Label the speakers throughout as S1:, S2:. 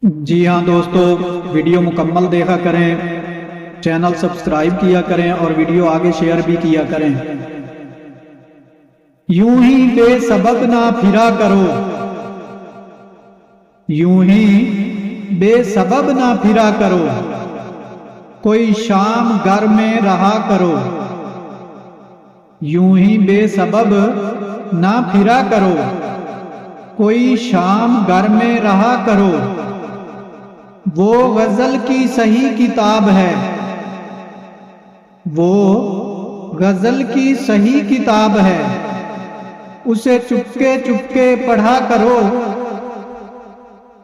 S1: जी हाँ दोस्तों, वीडियो मुकम्मल देखा करें, चैनल सब्सक्राइब किया करें और वीडियो आगे शेयर भी किया करें। यूं ही बेसबब ना फिरा करो, यूं ही बेसबब ना फिरा करो, कोई शाम घर में रहा करो। यूं ही बेसबब ना फिरा करो, कोई शाम घर में रहा करो। वो गजल की सही किताब है, वो गजल की सही किताब है, उसे चुपके चुपके पढ़ा करो।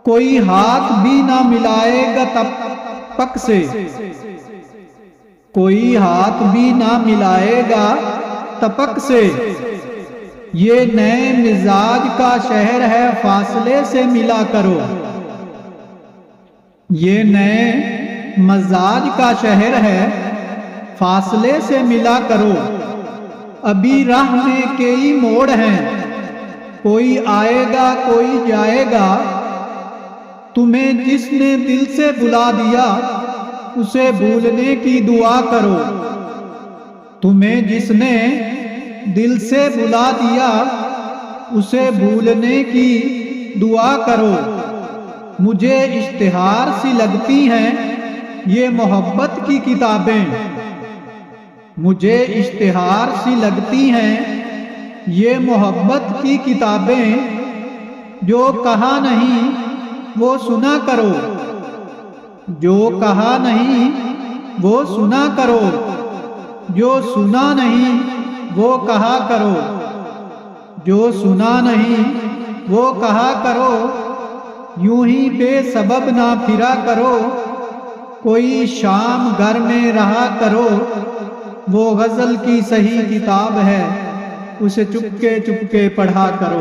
S1: कोई हाथ भी ना मिलाएगा तब तक से, कोई हाथ भी ना मिलाएगा तपक से। ये नए मिजाज का शहर है, फासले से मिला करो। ये नए मजाज का शहर है, फासले से मिला करो। अभी राह में कई मोड़ हैं, कोई आएगा कोई जाएगा। तुम्हें जिसने दिल से बुला दिया, उसे भूलने की दुआ करो। तुम्हें जिसने दिल से बुला दिया, उसे भूलने की दुआ करो। मुझे इश्तिहार सी लगती हैं ये मोहब्बत की किताबें, मुझे इश्तिहार सी लगती हैं ये मोहब्बत की किताबें। जो कहा नहीं वो सुना करो, जो कहा नहीं वो सुना करो, जो सुना नहीं वो कहा करो, जो सुना नहीं वो कहा करो। यूं ही बेसबब ना फिरा करो, कोई शाम घर में रहा करो। वो गजल की सही किताब है, उसे चुपके चुपके पढ़ा करो।